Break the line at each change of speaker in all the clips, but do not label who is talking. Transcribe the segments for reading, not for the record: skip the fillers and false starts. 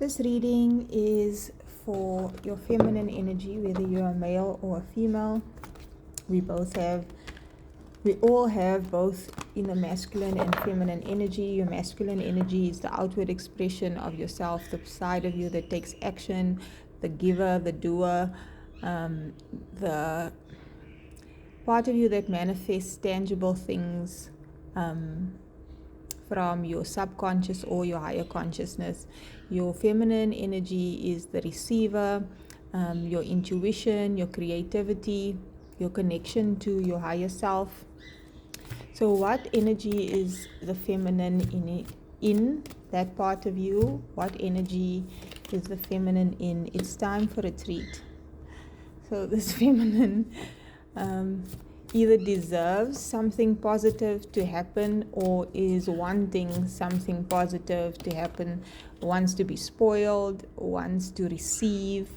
This reading is for your feminine energy, whether you're a male or a female. We all have both inner masculine and feminine energy. Your masculine energy is the outward expression of yourself, the side of you that takes action, the giver, the doer, the part of you that manifests tangible things from your subconscious or your higher consciousness. Your feminine energy is the receiver, your intuition, your creativity, your connection to your higher self. So what energy is the feminine in that part of you? What energy is the feminine in? It's time for a treat. So this feminine either deserves something positive to happen or is wanting something positive to happen, wants to be spoiled, wants to receive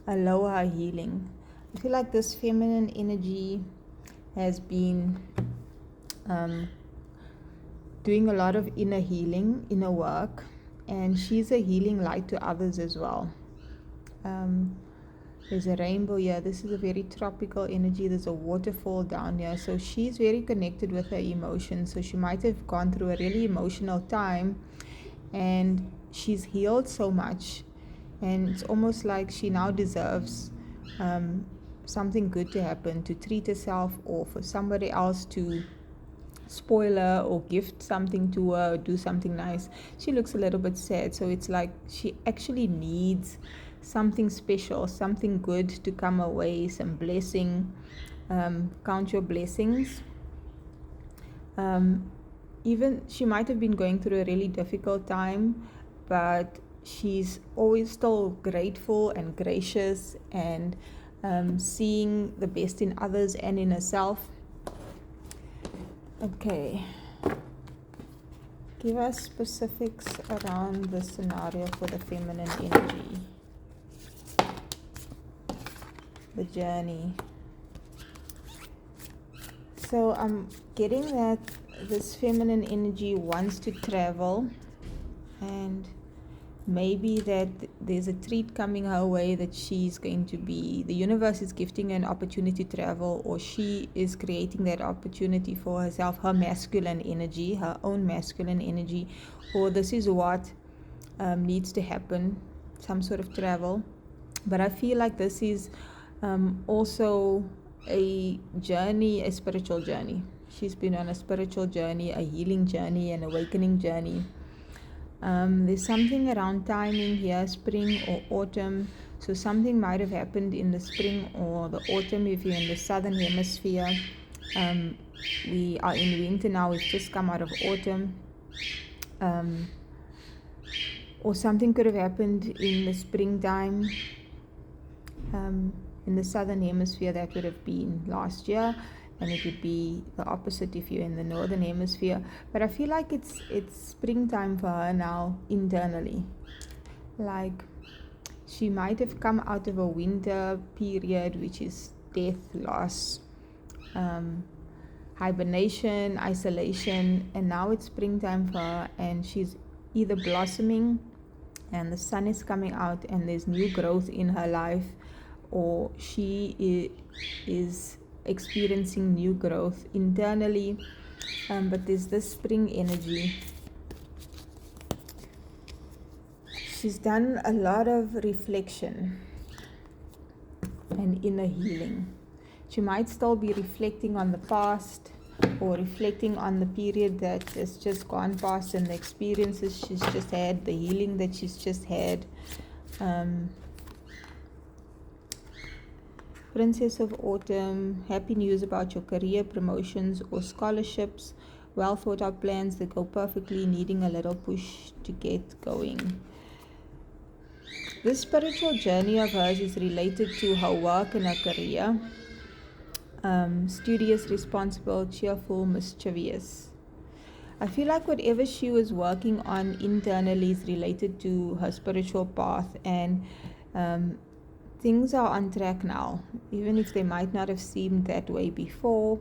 aloha healing. I feel like this feminine energy has been doing a lot of inner healing, inner work, and she's a healing light to others as well. There's a rainbow here. This is a very tropical energy. There's a waterfall down here. So she's very connected with her emotions. So she might have gone through a really emotional time and she's healed so much. And it's almost like she now deserves something good to happen, to treat herself or for somebody else to spoil her or gift something to her or do something nice. She looks a little bit sad. So it's like she actually needs something special, something good to come away, some blessing. Count your blessings. Even she might have been going through a really difficult time, but she's always still grateful and gracious and seeing the best in others and in herself. Okay. Give us specifics around the scenario for the feminine energy. The journey. So I'm getting that this feminine energy wants to travel, and maybe that there's a treat coming her way that she's going to be, the universe is gifting her an opportunity to travel, or she is creating that opportunity for herself, her masculine energy, her own masculine energy, or this is what needs to happen, some sort of travel. But I feel like this is also a journey, a spiritual journey. She's been on a spiritual journey, a healing journey, an awakening journey. There's something around timing here, spring or autumn. So something might have happened in the spring or the autumn if you're in the southern hemisphere. We are in winter now, we've just come out of autumn. Or something could have happened in the springtime. In the southern hemisphere, that would have been last year, and it would be the opposite if you're in the northern hemisphere. But I feel like it's springtime for her now internally. Like she might have come out of a winter period, which is death, loss, hibernation, isolation, and now it's springtime for her, and she's either blossoming and the sun is coming out and there's new growth in her life, or she is experiencing new growth internally, but there's this spring energy. She's done a lot of reflection and inner healing. She might still be reflecting on the past or reflecting on the period that has just gone past and the experiences she's just had, the healing that she's just had. Princess of Autumn, happy news about your career, promotions or scholarships, well thought out plans that go perfectly, needing a little push to get going. This spiritual journey of hers is related to her work and her career. Studious, responsible, cheerful, mischievous. I feel like whatever she was working on internally is related to her spiritual path, and things are on track now, even if they might not have seemed that way before.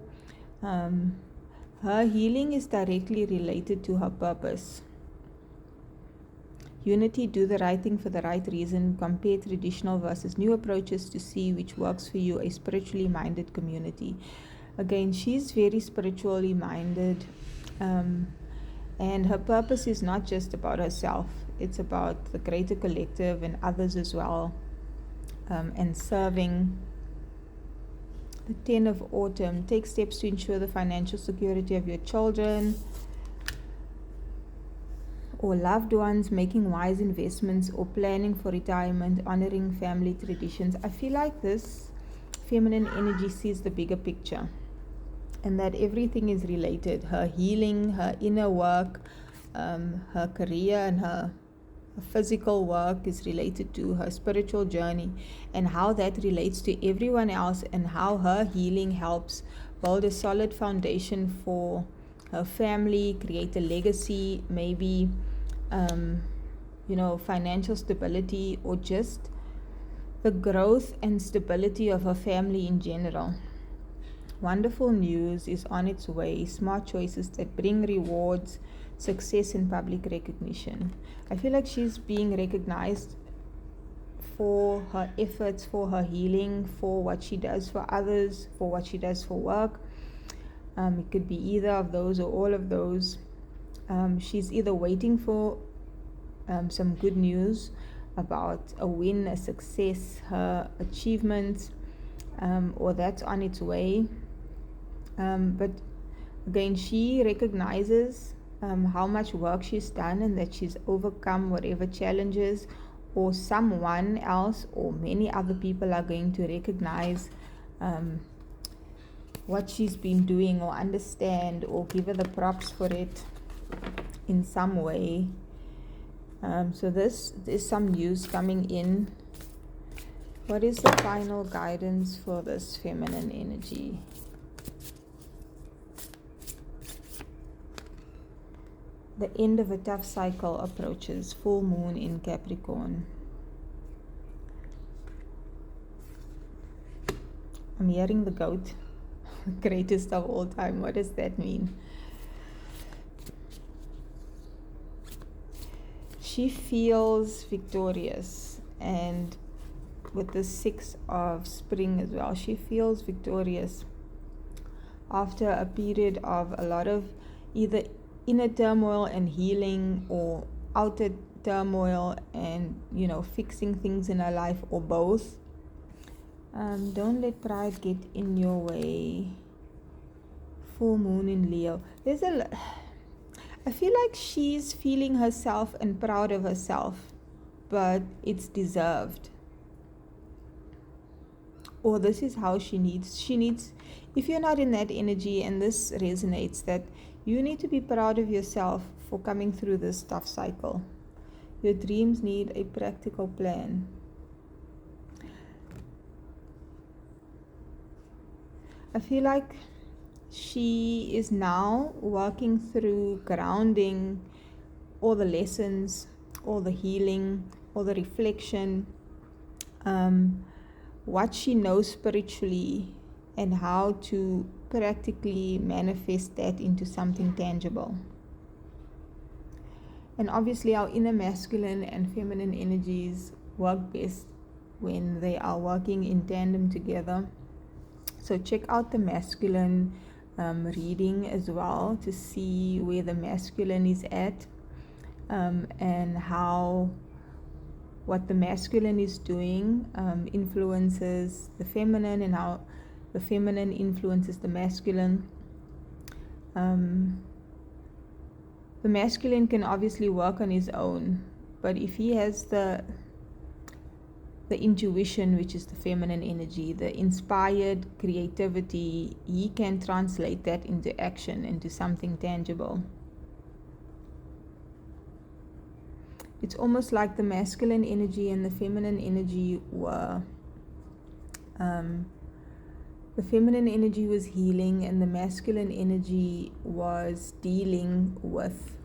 Her healing is directly related to her purpose. Unity, do the right thing for the right reason. Compare traditional versus new approaches to see which works for you. A spiritually minded community. Again, she's very spiritually minded. And her purpose is not just about herself. It's about the greater collective and others as well. And serving. The 10 of Autumn. Take steps to ensure the financial security of your children or loved ones, making wise investments or planning for retirement, honoring family traditions. I feel like this feminine energy sees the bigger picture and that everything is related. Her healing, her inner work, her career and her physical work is related to her spiritual journey and how that relates to everyone else, and how her healing helps build a solid foundation for her family, create a legacy, maybe financial stability, or just the growth and stability of her family in general. Wonderful news is on its way. Smart choices that bring rewards, success and public recognition. I feel like she's being recognized for her efforts, for her healing, for what she does for others, for what she does for work. It could be either of those or all of those. She's either waiting for some good news about a win, a success, her achievements, or that's on its way. But again, she recognizes how much work she's done and that she's overcome whatever challenges, or someone else or many other people are going to recognize what she's been doing, or understand, or give her the props for it in some way. So there's some news coming in. What is the final guidance for this feminine energy? The end of a tough cycle approaches. Full moon in Capricorn. I'm hearing the goat. Greatest of all time. What does that mean? She feels victorious, and with the 6 of spring as well, she feels victorious after a period of a lot of either inner turmoil and healing, or outer turmoil and fixing things in her life, or both. Don't let pride get in your way. Full moon in Leo. I feel like she's feeling herself and proud of herself, but it's deserved. Or this is how she needs, if you're not in that energy and this resonates, that you need to be proud of yourself for coming through this tough cycle. Your dreams need a practical plan. I feel like she is now working through grounding all the lessons, all the healing, all the reflection, what she knows spiritually, and how to practically manifest that into something tangible. And obviously our inner masculine and feminine energies work best when they are working in tandem together. So check out the masculine reading as well to see where the masculine is at, and how what the masculine is doing influences the feminine, and how the feminine influences the masculine. The masculine can obviously work on his own, but if he has the intuition, which is the feminine energy, the inspired creativity, he can translate that into action, into something tangible. It's almost like the masculine energy and the feminine energy were the feminine energy was healing, and the masculine energy was dealing with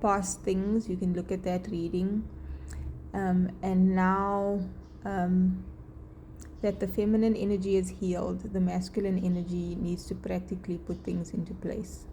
past things. You can look at that reading. And now that the feminine energy is healed, the masculine energy needs to practically put things into place.